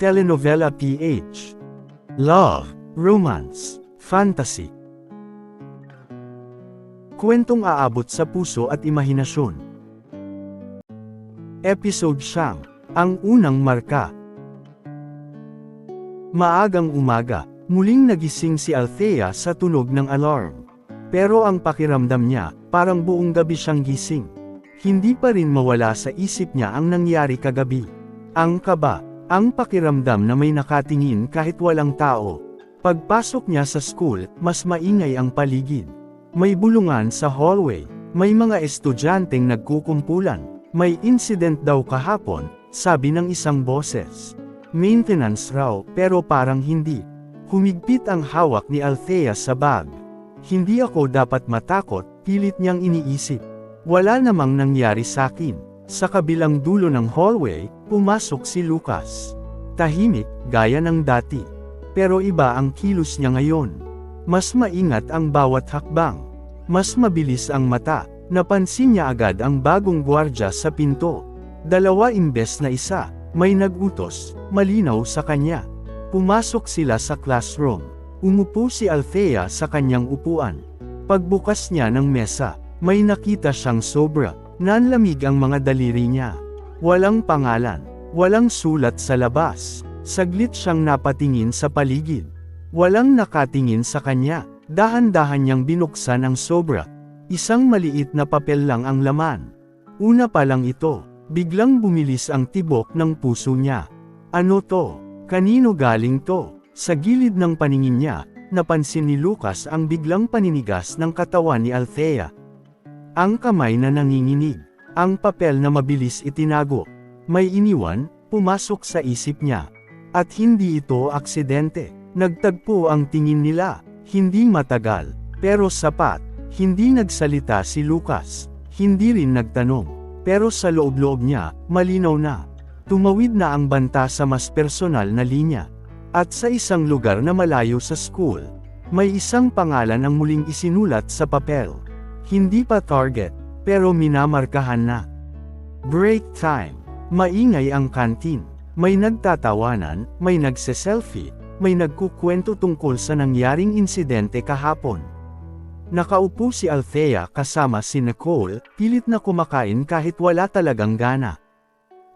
Telenovela PH. Love, romance, fantasy. Kwentong aabot sa puso at imahinasyon. Episode siyang, ang unang marka. Maagang umaga, muling nagising si Althea sa tunog ng alarm. Pero ang pakiramdam niya, parang buong gabi siyang gising. Hindi pa rin mawala sa isip niya ang nangyari kagabi. Ang kaba, ang pakiramdam na may nakatingin kahit walang tao. Pagpasok niya sa school, mas maingay ang paligid. May bulungan sa hallway, may mga estudyanteng nagkukumpulan, may incident daw kahapon, sabi ng isang boses. Maintenance raw, pero parang hindi. Humigpit ang hawak ni Althea sa bag. Hindi ako dapat matakot, pilit niyang iniisip. Wala namang nangyari sa akin. Sa kabilang dulo ng hallway, pumasok si Lucas. Tahimik, gaya ng dati. Pero iba ang kilos niya ngayon. Mas maingat ang bawat hakbang. Mas mabilis ang mata. Napansin niya agad ang bagong gwardya sa pinto. 2 imbes na isa, may nagutos, malinaw sa kanya. Pumasok sila sa classroom. Umupo si Althea sa kanyang upuan. Pagbukas niya ng mesa, may nakita siyang sobra. Nanlamig ang mga daliri niya. Walang pangalan, walang sulat sa labas. Saglit siyang napatingin sa paligid. Walang nakatingin sa kanya. Dahan-dahan niyang binuksan ang sobra. Isang maliit na papel lang ang laman. Una pa lang ito, biglang bumilis ang tibok ng puso niya. Ano to? Kanino galing to? Sa gilid ng paningin niya, napansin ni Lucas ang biglang paninigas ng katawan ni Althea. Ang kamay na nanginginig, ang papel na mabilis itinago. May iniwan, pumasok sa isip niya. At hindi ito aksidente. Nagtagpo ang tingin nila, hindi matagal, pero sapat. Hindi nagsalita si Lucas, hindi rin nagtanong. Pero sa loob-loob niya, malinaw na. Tumawid na ang banta sa mas personal na linya. At sa isang lugar na malayo sa school, may isang pangalan ang muling isinulat sa papel. Hindi pa target, pero minamarkahan na. Break time. Maingay ang kantin. May nagtatawanan, may nagse-selfie, may nagkukwento tungkol sa nangyaring insidente kahapon. Nakaupo si Althea kasama si Nicole, pilit na kumakain kahit wala talagang gana.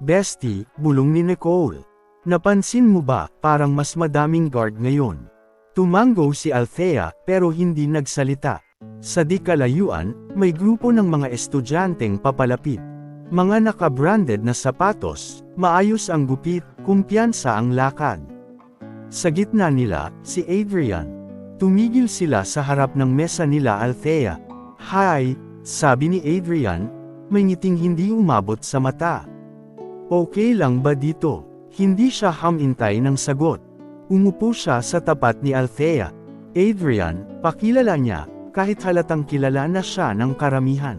Bestie, bulong ni Nicole. Napansin mo ba, parang mas madaming guard ngayon? Tumango si Althea, pero hindi nagsalita. Sa di kalayuan, may grupo ng mga estudyanteng papalapit. Mga naka-branded na sapatos, maayos ang gupit, kumpiyansa ang lakad. Sa gitna nila, si Adrian. Tumigil sila sa harap ng mesa nila Althea. Hi, sabi ni Adrian, may ngiting hindi umabot sa mata. Okay lang ba dito? Hindi siya hamintay ng sagot. Umupo siya sa tapat ni Althea. Adrian, pakilala niya, kahit halatang kilala na siya ng karamihan.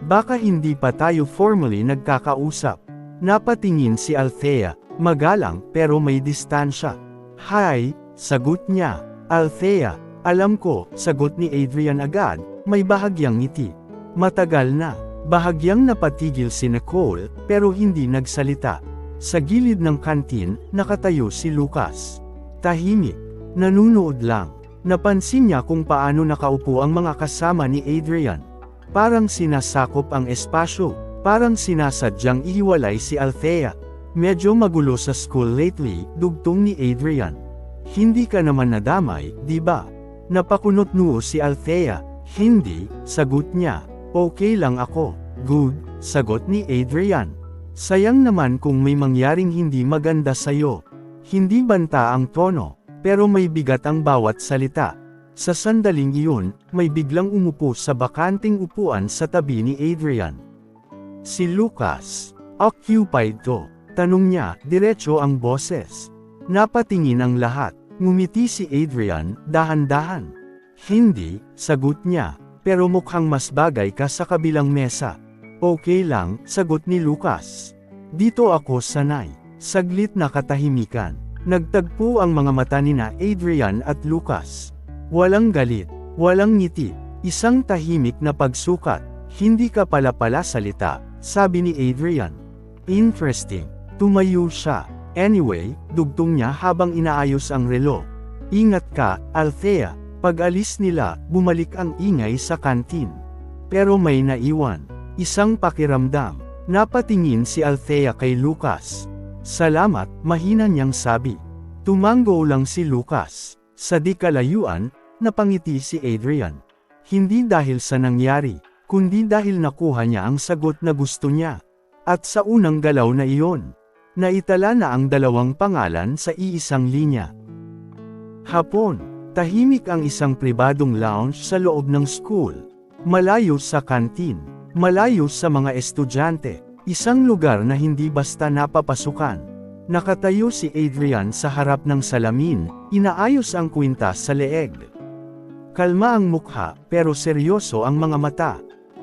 Baka hindi pa tayo formally nagkakausap. Napatingin si Althea, magalang pero may distansya. Hi, sagot niya. Althea, alam ko, sagot ni Adrian agad, may bahagyang ngiti. Matagal na, bahagyang napatigil si Nicole, pero hindi nagsalita. Sa gilid ng kantin, nakatayo si Lucas. Tahimik, nanunood lang. Napansin niya kung paano nakaupo ang mga kasama ni Adrian. Parang sinasakop ang espasyo, parang sinasadyang ihiwalay si Althea. Medyo magulo sa school lately, dugtong ni Adrian. Hindi ka naman nadamay, di ba? Napakunot noo si Althea. Hindi, sagot niya. Okay lang ako. Good, sagot ni Adrian. Sayang naman kung may mangyaring hindi maganda sa'yo. Hindi banta ang tono, pero may bigat ang bawat salita. Sa sandaling iyon, may biglang umupo sa bakanting upuan sa tabi ni Adrian. Si Lucas. Occupied to? Tanong niya, diretso ang boses. Napatingin ang lahat. Ngumiti si Adrian, dahan-dahan. Hindi, sagot niya, pero mukhang mas bagay ka sa kabilang mesa. Okay lang, sagot ni Lucas. Dito ako sanay. Saglit na katahimikan. Nagtagpo ang mga mata nina Adrian at Lucas. Walang galit, walang ngiti, isang tahimik na pagsukat. Hindi ka pala salita, sabi ni Adrian. Interesting. Tumayo siya. Anyway, dugtong niya habang inaayos ang relo. Ingat ka, Althea. Pag-alis nila, bumalik ang ingay sa kantin. Pero may naiwan. Isang pakiramdam. Napatingin si Althea kay Lucas. Salamat, mahina niyang sabi. Tumango lang si Lucas. Sa di kalayuan, napangiti si Adrian. Hindi dahil sa nangyari, kundi dahil nakuha niya ang sagot na gusto niya. At sa unang galaw na iyon, naitala na ang dalawang pangalan sa iisang linya. Hapon, tahimik ang isang pribadong lounge sa loob ng school. Malayo sa kantin, malayo sa mga estudyante, isang lugar na hindi basta napapasukan. Nakatayo si Adrian sa harap ng salamin, inaayos ang kwintas sa leeg. Kalma ang mukha, pero seryoso ang mga mata.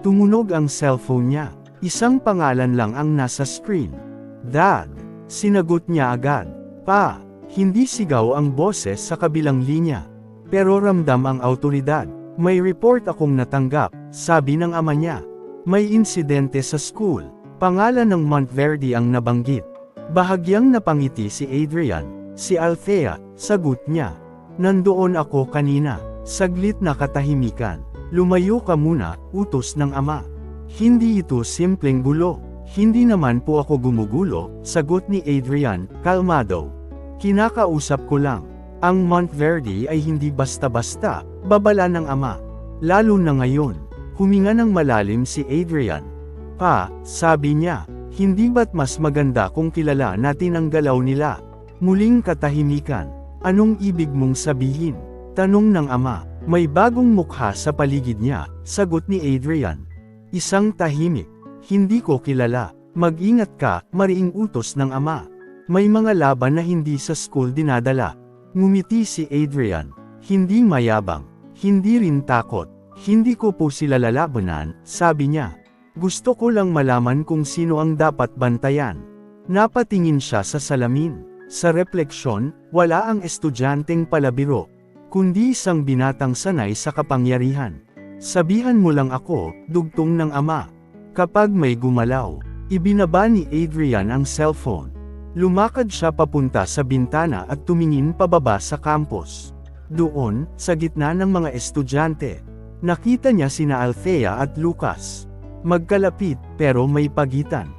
Tumunog ang cellphone niya. Isang pangalan lang ang nasa screen. Dad. Sinagot niya agad. Pa. Hindi sigaw ang boses sa kabilang linya. Pero ramdam ang awtoridad. May report akong natanggap, sabi ng ama niya. May insidente sa school. Pangalan ng Monteverde ang nabanggit. Bahagyang napangiti si Adrian. Si Althea, sagot niya. Nandoon ako kanina. Saglit na katahimikan. Lumayo ka muna, utos ng ama. Hindi ito simpleng gulo. Hindi naman po ako gumugulo, sagot ni Adrian, kalmado. Kinakausap ko lang. Ang Monteverde ay hindi basta-basta, babala ng ama. Lalo na ngayon. Huminga ng malalim si Adrian. Pa, sabi niya, hindi ba't mas maganda kung kilala natin ang galaw nila? Muling katahimikan. Anong ibig mong sabihin? Tanong ng ama. May bagong mukha sa paligid niya, sagot ni Adrian. Isang tahimik. Hindi ko kilala. Mag-ingat ka, mariing utos ng ama. May mga laban na hindi sa school dinadala. Ngumiti si Adrian. Hindi mayabang. Hindi rin takot. Hindi ko po sila lalabanan, sabi niya. Gusto ko lang malaman kung sino ang dapat bantayan. Napatingin siya sa salamin. Sa refleksyon, wala ang estudyanteng palabiro. Kundi isang binatang sanay sa kapangyarihan. Sabihan mo lang ako, dugtong ng ama. Kapag may gumalaw, ibinaba ni Adrian ang cellphone. Lumakad siya papunta sa bintana at tumingin pababa sa campus. Doon, sa gitna ng mga estudyante, nakita niya sina Althea at Lucas. Magkalapit, pero may pagitan.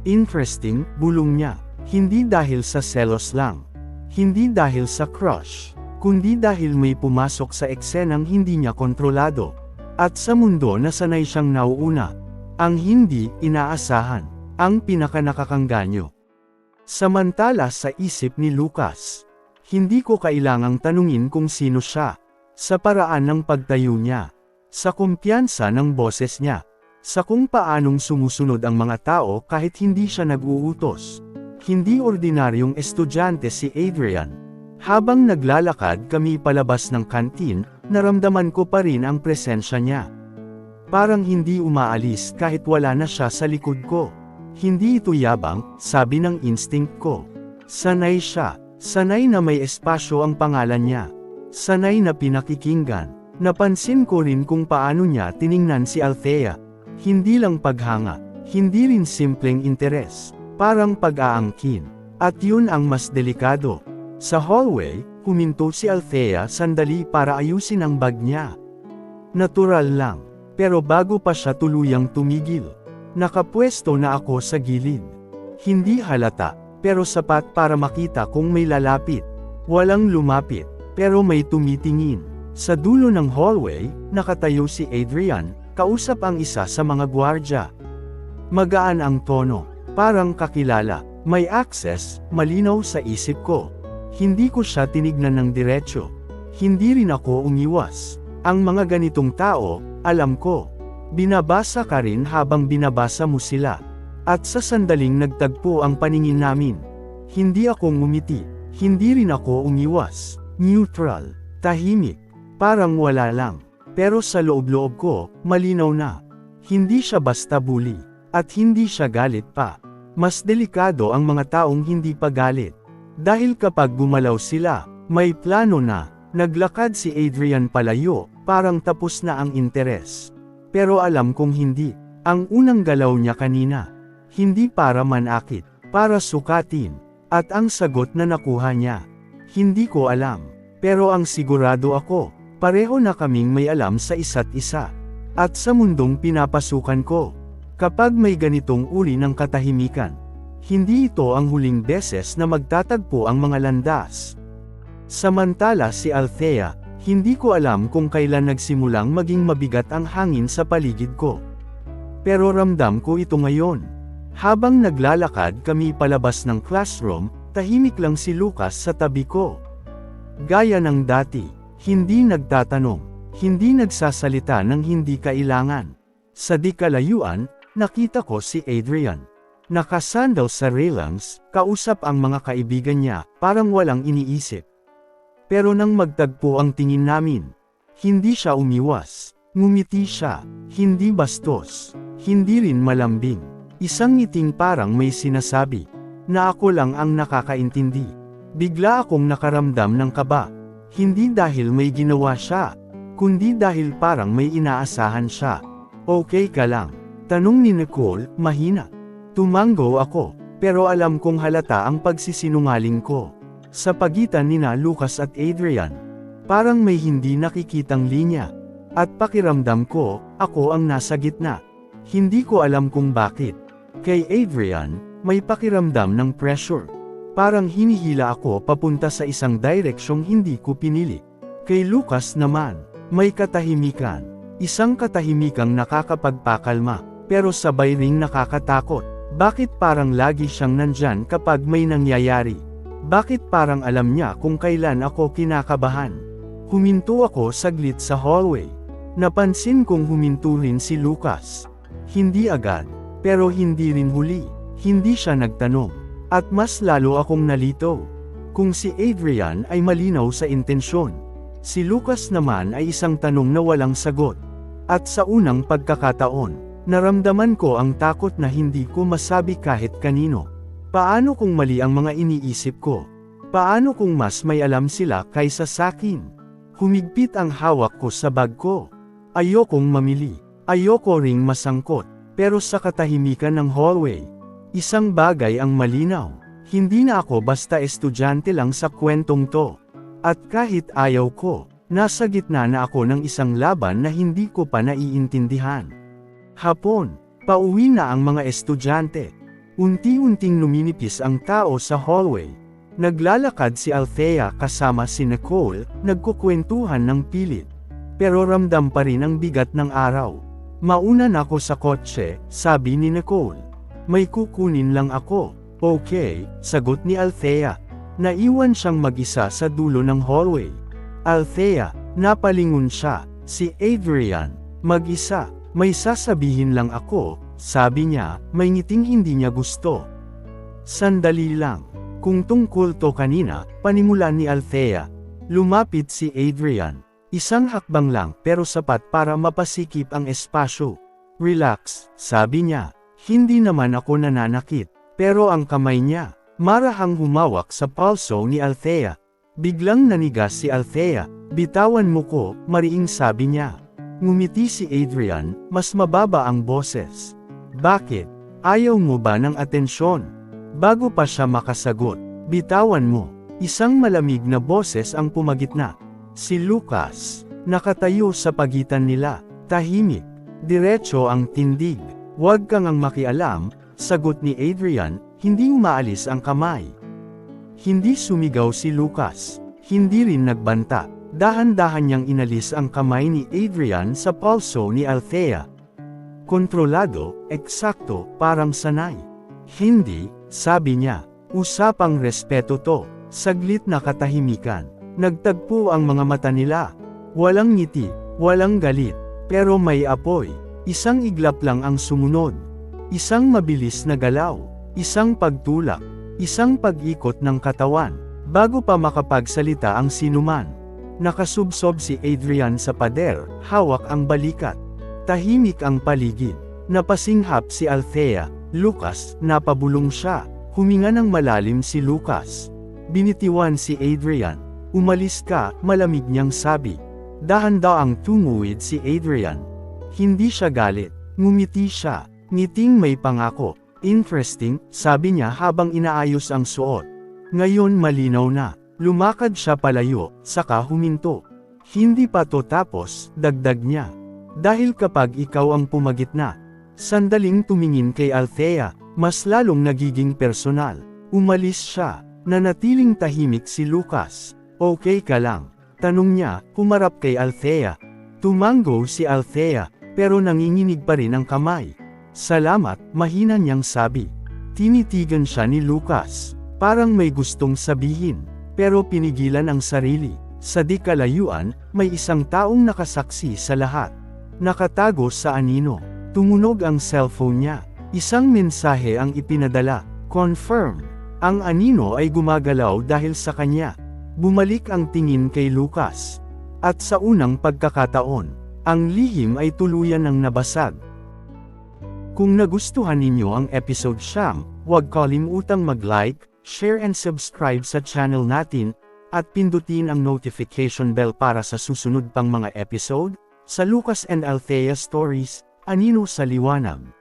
Interesting, bulong niya. Hindi dahil sa selos lang. Hindi dahil sa crush. Kundi dahil may pumasok sa eksenang hindi niya kontrolado. At sa mundo na sanay siyang nauuna. Ang hindi inaasahan. Ang pinakanakakangganyo. Samantala sa isip ni Lucas. Hindi ko kailangang tanungin kung sino siya. Sa paraan ng pagtayo niya. Sa kumpiyansa ng boses niya. Sa kung paanong sumusunod ang mga tao kahit hindi siya nag-uutos. Hindi ordinaryong estudyante si Adrian. Habang naglalakad kami palabas ng kantin, naramdaman ko pa rin ang presensya niya. Parang hindi umaalis kahit wala na siya sa likod ko. Hindi ito yabang, sabi ng instinct ko. Sanay siya, sanay na may espasyo ang pangalan niya. Sanay na pinakikinggan. Napansin ko rin kung paano niya tiningnan si Althea. Hindi lang paghanga, hindi rin simpleng interes. Parang pag-aangkin. At yun ang mas delikado. Sa hallway, huminto si Althea sandali para ayusin ang bag niya. Natural lang. Pero bago pa siya tuluyang tumigil, nakapwesto na ako sa gilid. Hindi halata, pero sapat para makita kung may lalapit. Walang lumapit, pero may tumitingin. Sa dulo ng hallway, nakatayo si Adrian, kausap ang isa sa mga gwardya. Magaan ang tono, parang kakilala, may access, malinaw sa isip ko. Hindi ko siya tinignan ng diretsyo. Hindi rin ako umiwas. Ang mga ganitong tao, alam ko. Binabasa ka rin habang binabasa mo sila. At sa sandaling nagtagpo ang paningin namin. Hindi ako ngumiti. Hindi rin ako umiwas. Neutral. Tahimik. Parang wala lang. Pero sa loob-loob ko, malinaw na. Hindi siya basta bully. At hindi siya galit pa. Mas delikado ang mga taong hindi pa galit. Dahil kapag gumalaw sila, may plano na. Naglakad si Adrian palayo, parang tapos na ang interes. Pero alam kong hindi. Ang unang galaw niya kanina. Hindi para manakit, para sukatin. At ang sagot na nakuha niya, hindi ko alam. Pero ang sigurado ako, pareho na kaming may alam sa isa't isa. At sa mundong pinapasukan ko, kapag may ganitong uri ng katahimikan, hindi ito ang huling beses na magtatagpo ang mga landas. Samantala si Althea, hindi ko alam kung kailan nagsimulang maging mabigat ang hangin sa paligid ko. Pero ramdam ko ito ngayon. Habang naglalakad kami palabas ng classroom, tahimik lang si Lucas sa tabi ko. Gaya ng dati, hindi nagtatanong, hindi nagsasalita ng hindi kailangan. Sa di kalayuan, nakita ko si Adrian. Nakasandal sa railings, kausap ang mga kaibigan niya, parang walang iniisip. Pero nang magtagpo ang tingin namin, hindi siya umiwas. Ngumiti siya, hindi bastos, hindi rin malambing. Isang ngiting parang may sinasabi, na ako lang ang nakakaintindi. Bigla akong nakaramdam ng kaba. Hindi dahil may ginawa siya, kundi dahil parang may inaasahan siya. Okay ka lang? Tanong ni Nicole, mahina. Tumango ako, pero alam kong halata ang pagsisinungaling ko. Sa pagitan nina Lucas at Adrian, parang may hindi nakikitang linya. At pakiramdam ko, ako ang nasa gitna. Hindi ko alam kung bakit. Kay Adrian, may pakiramdam ng pressure. Parang hinihila ako papunta sa isang direksyong hindi ko pinili. Kay Lucas naman, may katahimikan. Isang katahimikang nakakapagpakalma, pero sabay ring nakakatakot. Bakit parang lagi siyang nandyan kapag may nangyayari? Bakit parang alam niya kung kailan ako kinakabahan? Huminto ako saglit sa hallway. Napansin kong huminto rin si Lucas. Hindi agad. Pero hindi rin huli, hindi siya nagtanong. At mas lalo akong nalito. Kung si Adrian ay malinaw sa intensyon, si Lucas naman ay isang tanong na walang sagot. At sa unang pagkakataon, naramdaman ko ang takot na hindi ko masabi kahit kanino. Paano kung mali ang mga iniisip ko? Paano kung mas may alam sila kaysa sakin? Humigpit ang hawak ko sa bag ko. Ayokong mamili, ayoko ring masangkot. Pero sa katahimikan ng hallway, isang bagay ang malinaw, hindi na ako basta estudyante lang sa kwentong to. At kahit ayaw ko, nasa gitna na ako ng isang laban na hindi ko pa naiintindihan. Hapon, pauwi na ang mga estudyante. Unti-unting luminipis ang tao sa hallway. Naglalakad si Althea kasama si Nicole, nagkukwentuhan ng pilit. Pero ramdam pa rin ang bigat ng araw. Mauna na ako sa kotse, sabi ni Nicole. May kukunin lang ako. Okay, sagot ni Althea. Naiwan siyang mag-isa sa dulo ng hallway. Althea, napalingon siya. Si Adrian, mag-isa. May sasabihin lang ako, sabi niya, may ngiting hindi niya gusto. Sandali lang. Kung tungkol to kanina, panimulan ni Althea. Lumapit si Adrian. Isang hakbang lang pero sapat para mapasikip ang espasyo. Relax, sabi niya. Hindi naman ako nananakit. Pero ang kamay niya, marahang humawak sa palso ni Althea. Biglang nanigas si Althea. Bitawan mo ko, mariing sabi niya. Ngumiti si Adrian, mas mababa ang boses. Bakit? Ayaw mo ba ng atensyon? Bago pa siya makasagot, bitawan mo. Isang malamig na boses ang pumagitna. Si Lucas, nakatayo sa pagitan nila, tahimik, diretso ang tindig. Huwag kang ang makialam, sagot ni Adrian, hindi umaalis ang kamay. Hindi sumigaw si Lucas, hindi rin nagbanta. Dahan-dahan niyang inalis ang kamay ni Adrian sa palso ni Althea. Kontrolado, eksakto, parang sanay. Hindi, sabi niya, usapang respeto to. Saglit na katahimikan. Nagtagpo ang mga mata nila. Walang ngiti, walang galit, pero may apoy. Isang iglap lang ang sumunod. Isang mabilis na galaw, isang pagtulak, isang pag-ikot ng katawan, bago pa makapagsalita ang sinuman. Nakasubsob si Adrian sa pader, hawak ang balikat. Tahimik ang paligid. Napasinghap si Althea. Lucas, napabulong siya. Huminga ng malalim si Lucas. Binitiwan si Adrian. Umalis ka, malamig niyang sabi. Dahan-daang tumuwid si Adrian. Hindi siya galit. Ngumiti siya. Ngiting may pangako. Interesting, sabi niya habang inaayos ang suot. Ngayon malinaw na. Lumakad siya palayo, saka huminto. Hindi pa to tapos, dagdag niya. Dahil kapag ikaw ang pumagitna. Sandaling tumingin kay Althea, mas lalong nagiging personal. Umalis siya. Nanatiling tahimik si Lucas. Okay ka lang? Tanong niya, humarap kay Althea. Tumango si Althea, pero nanginginig pa rin ang kamay. Salamat, mahina niyang sabi. Tinitigan siya ni Lucas. Parang may gustong sabihin. Pero pinigilan ang sarili. Sa di kalayuan, may isang taong nakasaksi sa lahat. Nakatago sa anino. Tumunog ang cellphone niya. Isang mensahe ang ipinadala. Confirm. Ang anino ay gumagalaw dahil sa kanya. Bumalik ang tingin kay Lucas. At sa unang pagkakataon, ang lihim ay tuluyan ng nabasag. Kung nagustuhan ninyo ang episode siyam, huwag kalimutang mag-like, share and subscribe sa channel natin, at pindutin ang notification bell para sa susunod pang mga episode, sa Lucas and Althea Stories, Anino sa Liwanag.